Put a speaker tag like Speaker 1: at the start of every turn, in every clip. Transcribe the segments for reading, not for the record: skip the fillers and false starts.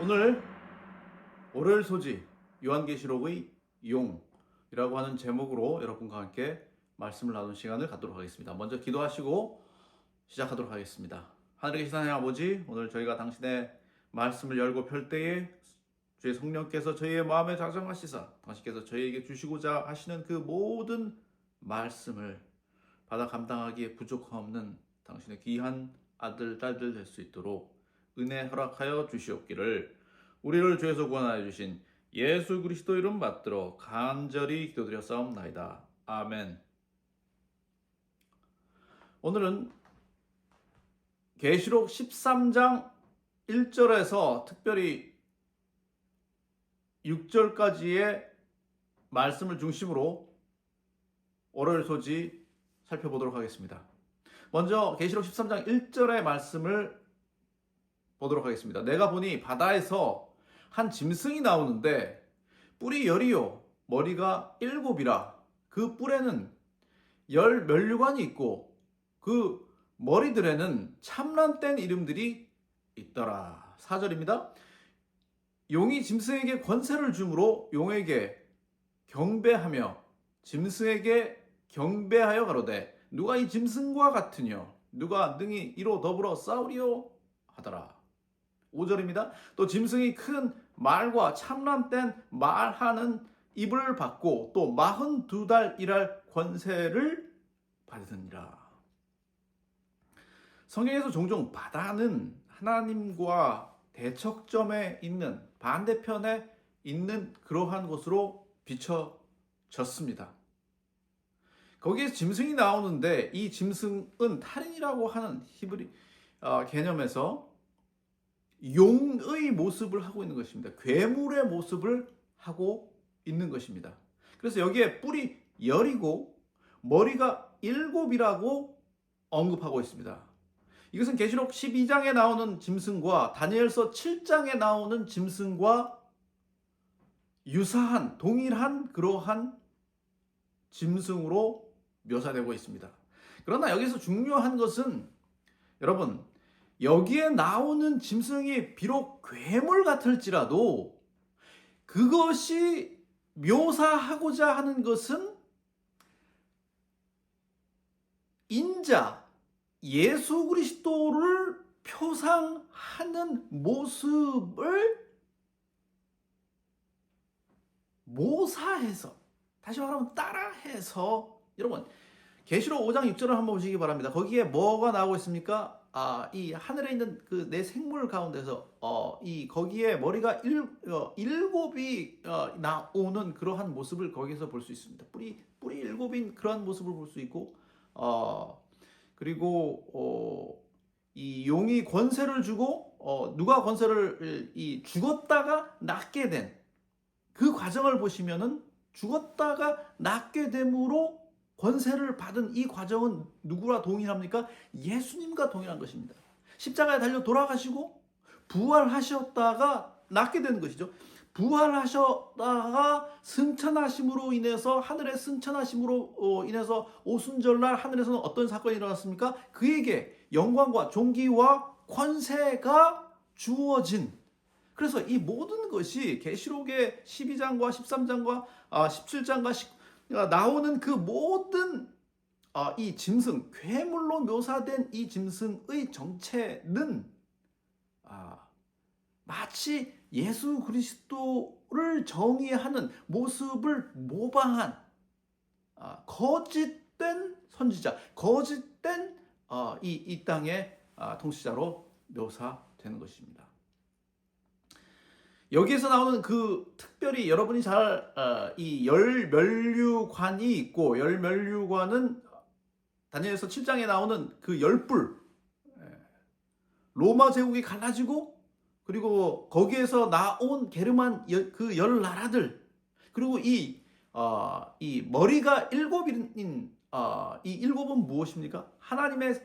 Speaker 1: 오늘 월요일 소지 요한계시록의 용이라고 하는 제목으로 여러분과 함께 말씀을 나누는 시간을 갖도록 하겠습니다. 먼저 기도하시고 시작하도록 하겠습니다. 하늘에 계신 하나님 아버지, 오늘 저희가 당신의 말씀을 열고 펼 때에 주의 성령께서 저희의 마음에 작정하시사 당신께서 저희에게 주시고자 하시는 그 모든 말씀을 받아 감당하기에 부족함 없는 당신의 귀한 아들, 딸들 될 수 있도록 은혜 허락하여 주시옵기를 우리를 죄에서 구원하여 주신 예수 그리스도 이름 받들어 간절히 기도드렸사옵나이다. 아멘. 오늘은 계시록 13장 1절에서 특별히 6절까지의 말씀을 중심으로 월요일 소지 살펴보도록 하겠습니다. 먼저 계시록 13장 1절의 말씀을 보도록 하겠습니다. 내가 보니 바다에서 한 짐승이 나오는데 뿔이 10이요 머리가 7이라. 그 뿔에는 10 면류관이 있고 그 머리들에는 참란된 이름들이 있더라. 4절입니다. 용이 짐승에게 권세를 주므로 용에게 경배하며 짐승에게 경배하여 가로되 누가 이 짐승과 같으뇨 누가 능히 이로 더불어 싸우리요 하더라. 5절입니다. 또 짐승이 큰 말과 참란된 말하는 입을 받고 또 42달 일할 권세를 받으니라. 성경에서 종종 바다는 하나님과 대척점에 있는 반대편에 있는 그러한 곳으로 비춰졌습니다. 거기에 짐승이 나오는데 이 짐승은 탈인이라고 하는 히브리 개념에서 용의 모습을 하고 있는 것입니다. 괴물의 모습을 하고 있는 것입니다. 그래서 여기에 뿔이 10이고 머리가 7이라고 언급하고 있습니다. 이것은 계시록 12장에 나오는 짐승과 다니엘서 7장에 나오는 짐승과 유사한 동일한 그러한 짐승으로 묘사되고 있습니다. 그러나 여기서 중요한 것은 여러분, 여기에 나오는 짐승이 비록 괴물 같을지라도 그것이 묘사하고자 하는 것은 인자 예수 그리스도를 표상하는 모습을 모사해서, 다시 말하면 따라해서, 여러분 계시록 5장 6절을 한번 보시기 바랍니다. 거기에 뭐가 나오고 있습니까? 이 하늘에 있는 그 내 생물 가운데서 거기에 머리가 7이 나오는 그러한 모습을 거기서 볼 수 있습니다. 뿔이 7인 그러한 모습을 볼 수 있고, 그리고 이 용이 권세를 주고 누가 권세를 죽었다가 낫게 된 그 과정을 보시면은 죽었다가 낫게 됨으로 권세를 받은 이 과정은 누구와 동일합니까? 예수님과 동일한 것입니다. 십자가에 달려 돌아가시고 부활하셨다가 낫게 되는 것이죠. 부활하셨다가 승천하심으로 인해서, 하늘의 승천하심으로 인해서 오순절날 하늘에서는 어떤 사건이 일어났습니까? 그에게 영광과 존귀와 권세가 주어진, 그래서 이 모든 것이 계시록의 12장과 13장과 17장과 나오는 그 모든 이 짐승, 괴물로 묘사된 이 짐승의 정체는 마치 예수 그리스도를 정의하는 모습을 모방한 거짓된 선지자, 거짓된 이 땅의 통치자로 묘사되는 것입니다. 여기에서 나오는 그 특별히 여러분이 잘 이 열면류관이 있고, 열면류관은 다니엘서 7장에 나오는 그 10뿔, 로마 제국이 갈라지고 그리고 거기에서 나온 게르만 그 10나라들, 그리고 이 머리가 7인 이 7은 무엇입니까? 하나님의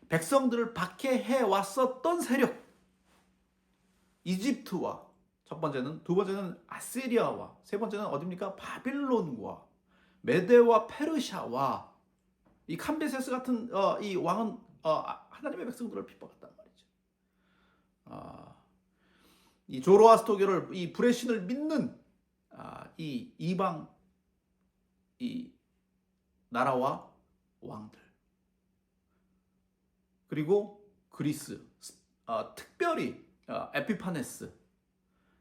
Speaker 1: 백성들을 박해해 왔었던 세력, 이집트와 첫 번째는, 두 번째는 아시리아와, 세 번째는 어디입니까? 바빌론과 메데와 페르시아와 이 캄비세스 같은 이 왕은 하나님의 백성들을 핍박했단 말이죠. 이 조로아스터교를 이 불의 신을 믿는 이 이방 이 나라와 왕들, 그리고 그리스, 특별히 에피파네스.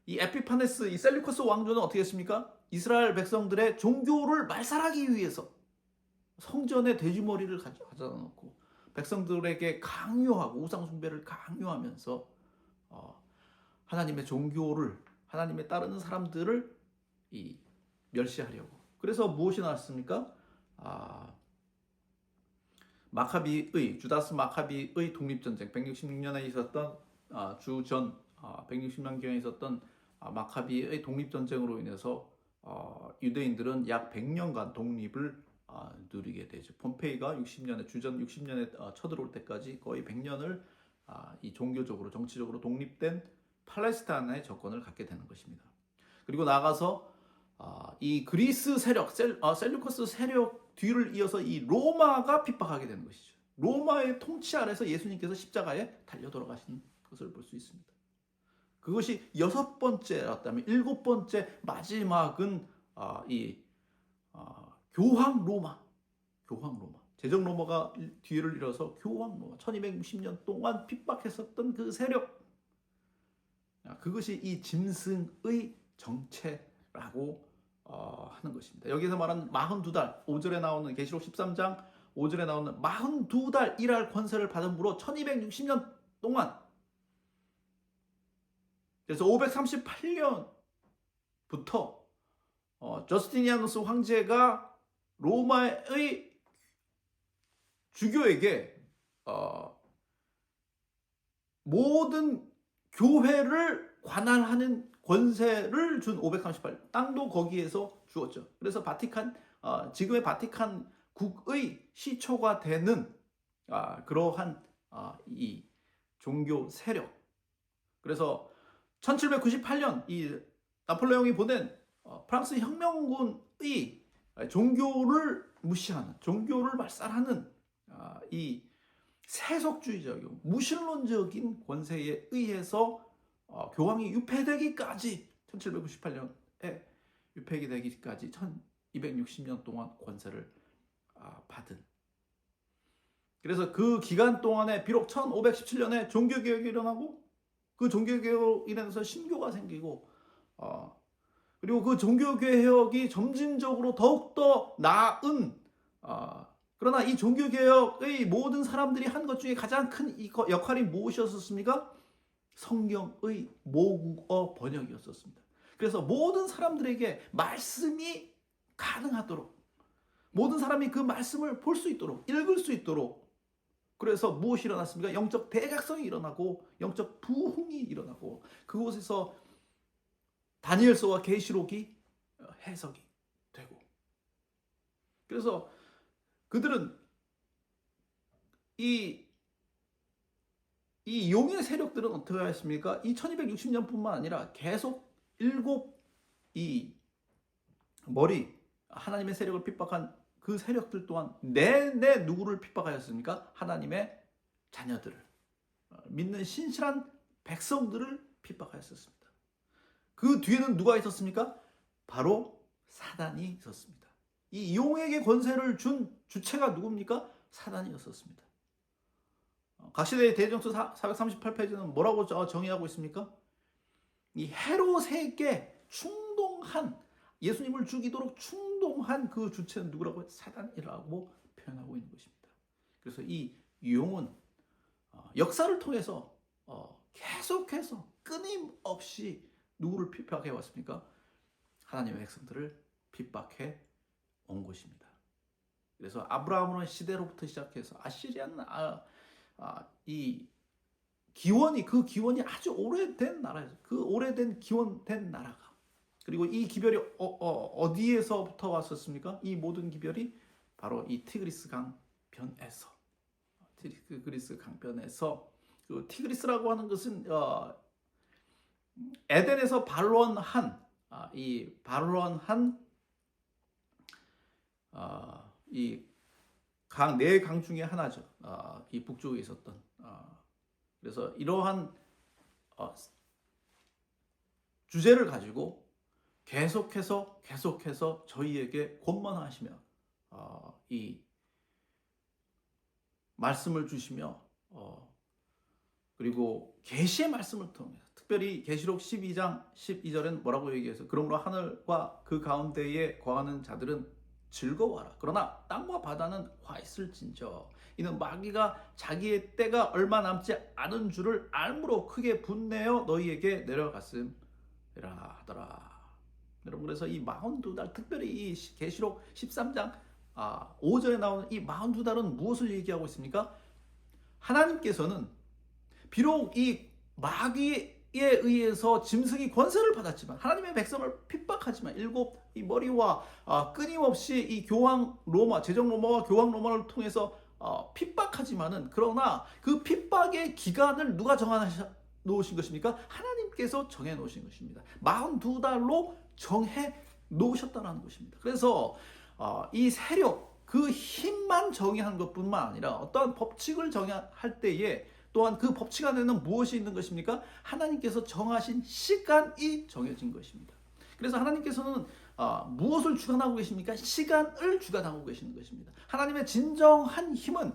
Speaker 1: 이 에피파네스, 이 셀루커스 왕조는 어떻게 했습니까? 이스라엘 백성들의 종교를 말살하기 위해서 성전에 돼지머리를 가져다 놓고 백성들에게 강요하고 우상 숭배를 강요하면서 하나님의 종교를, 하나님의 따르는 사람들을 멸시하려고. 그래서 무엇이 나왔습니까? 마카비의, 주다스 마카비의 독립전쟁, 166년에 있었던 주전 160년경에 있었던 마카비의 독립전쟁으로 인해서 유대인들은 약 100년간 독립을 누리게 되죠. 폼페이가 60년에, 주전 60년에 쳐들어올 때까지 거의 100년을 이 종교적으로, 정치적으로 독립된 팔레스타인의 정권을 갖게 되는 것입니다. 그리고 나가서 이 그리스 세력, 셀루커스 세력 뒤를 이어서 이 로마가 핍박하게 되는 것이죠. 로마의 통치 아래서 예수님께서 십자가에 달려 돌아가신 것을 볼 수 있습니다. 그것이 6번째였다면 7번째 마지막은 교황 로마. 제정 로마가 뒤를 이어서 교황 로마. 1260년 동안 핍박했었던 그 세력. 그것이 이 짐승의 정체라고 하는 것입니다. 여기서 말하는 42달, 5절에 나오는 계시록 13장 5절에 나오는 42달 일할 권세를 받음으로 1260년 동안, 그래서 538년부터 저스티니아누스 황제가 로마의 주교에게 모든 교회를 관할하는 권세를 준 538년, 땅도 거기에서 주었죠. 그래서 바티칸, 지금의 바티칸 국의 시초가 되는 그러한 이 종교 세력. 그래서 1798년 이 나폴레옹이 보낸 프랑스 혁명군의 종교를 무시하는, 종교를 말살하는 이 세속주의적이고 무신론적인 권세에 의해서 교황이 유폐되기까지, 1798년에 유폐가 되기까지 1260년 동안 권세를 받은. 그래서 그 기간 동안에 비록 1517년에 종교개혁이 일어나고 그 종교개혁으로 인해서 신교가 생기고 그리고 그 종교개혁이 점진적으로 더욱더 나은, 그러나 이 종교개혁의 모든 사람들이 한 것 중에 가장 큰 역할이 무엇이었습니까? 성경의 모국어 번역이었습니다. 그래서 모든 사람들에게 말씀이 가능하도록, 모든 사람이 그 말씀을 볼 수 있도록, 읽을 수 있도록, 그래서 무엇이 일어났습니까? 영적 대각성이 일어나고 영적 부흥이 일어나고 그곳에서 다니엘서와 계시록이 해석이 되고, 그래서 그들은 이 용의 세력들은 어떻게 하였습니까? 이 1260년뿐만 아니라 계속 7 머리 하나님의 세력을 핍박한 그 세력들 또한 내내 누구를 핍박하였습니까? 하나님의 자녀들을, 믿는 신실한 백성들을 핍박하였습니다. 그 뒤에는 누가 있었습니까? 바로 사단이 있었습니다. 이 용에게 권세를 준 주체가 누굽니까? 사단이었습니다. 각시대의 대전서 438페이지는 뭐라고 정의하고 있습니까? 이 헤롯에게 충동한, 예수님을 죽이도록 충동한 그 주체는 누구라고? 사단이라고 표현하고 있는 것입니다. 그래서 이 용은 역사를 통해서 계속해서 끊임없이 누구를 핍박해 왔습니까? 하나님의 백성들을 핍박해 온 것입니다. 그래서 아브라함의 시대로부터 시작해서 아시리아는 이 기원이, 그 기원이 아주 오래된 나라예요. 그 오래된 기원된 나라가, 그리고 이 기별이 어디에서부터 왔었습니까? 이 모든 기별이 바로 이 티그리스 강변에서, 티그리스 강변에서, 그 티그리스라고 하는 것은 에덴에서 반론한 이 강, 네 강 중에 하나죠. 이 북쪽에 있었던. 그래서 이러한 주제를 가지고 계속해서 저희에게 권면하시며 이 말씀을 주시며 그리고 계시의 말씀을 통해 특별히 계시록 12장 12절엔 뭐라고 얘기해서 그러므로 하늘과 그 가운데에 거하는 자들은 즐거워하라. 그러나 땅과 바다는 화 있을진저 이는 마귀가 자기의 때가 얼마 남지 않은 줄을 알므로 크게 분내어 너희에게 내려갔음이라 하더라. 여러분, 그래서 이 42달 특별히 이 계시록 13장 5절에 나오는 이 42달은 무엇을 얘기하고 있습니까? 하나님께서는 비록 이 마귀에 의해서 짐승이 권세를 받았지만 하나님의 백성을 핍박하지만 일곱 이 머리와 끊임없이 이 교황 로마 제정 로마와 교황 로마를 통해서 핍박하지만은 그러나 그 핍박의 기간을 누가 정해 놓으신 것입니까? 하나님께서 정해 놓으신 것입니다. 42달로 정해 놓으셨다는 것입니다. 그래서 이 세력 그 힘만 정의한 것뿐만 아니라 어떠한 법칙을 정할 때에 또한 그 법칙 안에는 무엇이 있는 것입니까? 하나님께서 정하신 시간이 정해진 것입니다. 그래서 하나님께서는 무엇을 주관하고 계십니까? 시간을 주관하고 계시는 것입니다. 하나님의 진정한 힘은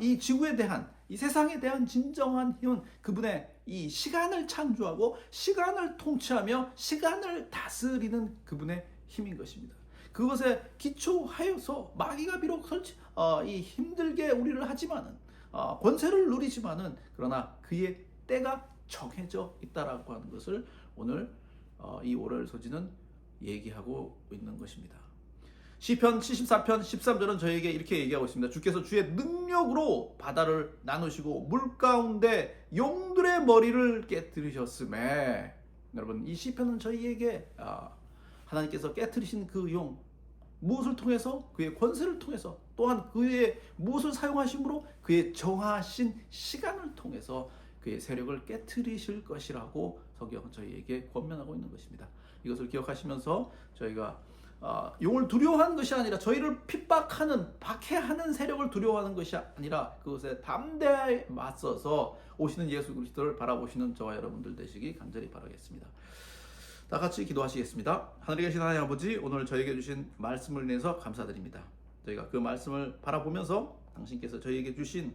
Speaker 1: 이 지구에 대한 이 세상에 대한 진정한 힘은 그분의 이 시간을 창조하고 시간을 통치하며 시간을 다스리는 그분의 힘인 것입니다. 그것에 기초하여서 마귀가 비록 이 힘들게 우리를 하지만은 권세를 누리지만은 그러나 그의 때가 정해져 있다라고 하는 것을 오늘 이 오럴 소지는 얘기하고 있는 것입니다. 시편 74편 13절은 저에게 이렇게 얘기하고 있습니다. 주께서 주의 능력으로 바다를 나누시고 물 가운데 용들의 머리를 깨뜨리셨음에 여러분, 이 시편은 저희에게 하나님께서 깨뜨리신 그 용 무엇을 통해서? 그의 권세를 통해서 또한 그의 무엇을 사용하심으로? 그의 정하신 시간을 통해서 그의 세력을 깨뜨리실 것이라고 성경은 저희에게 권면하고 있는 것입니다. 이것을 기억하시면서 저희가 용을 두려워하는 것이 아니라 저희를 핍박하는 박해하는 세력을 두려워하는 것이 아니라 그것에 담대하게 맞서서 오시는 예수 그리스도를 바라보시는 저와 여러분들 되시기 간절히 바라겠습니다. 다 같이 기도하시겠습니다. 하늘에 계신 하나님 아버지, 오늘 저에게 주신 말씀을 인해서 감사드립니다. 저희가 그 말씀을 바라보면서 당신께서 저희에게 주신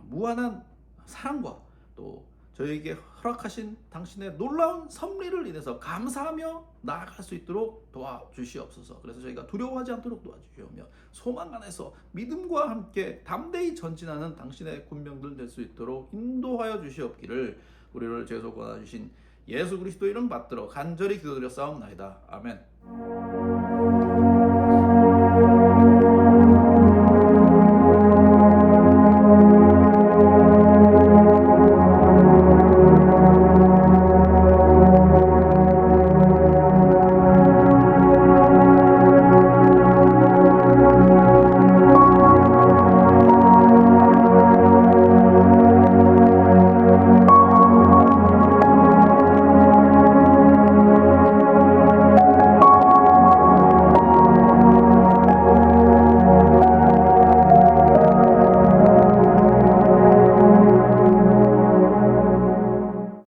Speaker 1: 무한한 사랑과 또 저희에게 허락하신 당신의 놀라운 섭리를 인해서 감사하며 나아갈 수 있도록 도와주시옵소서. 그래서 저희가 두려워하지 않도록 도와주시오며 소망 안에서 믿음과 함께 담대히 전진하는 당신의 군병들 될 수 있도록 인도하여 주시옵기를 우리를 죄송하여 주신 예수 그리스도 이름 받들어 간절히 기도드려 싸움나이다. 아멘.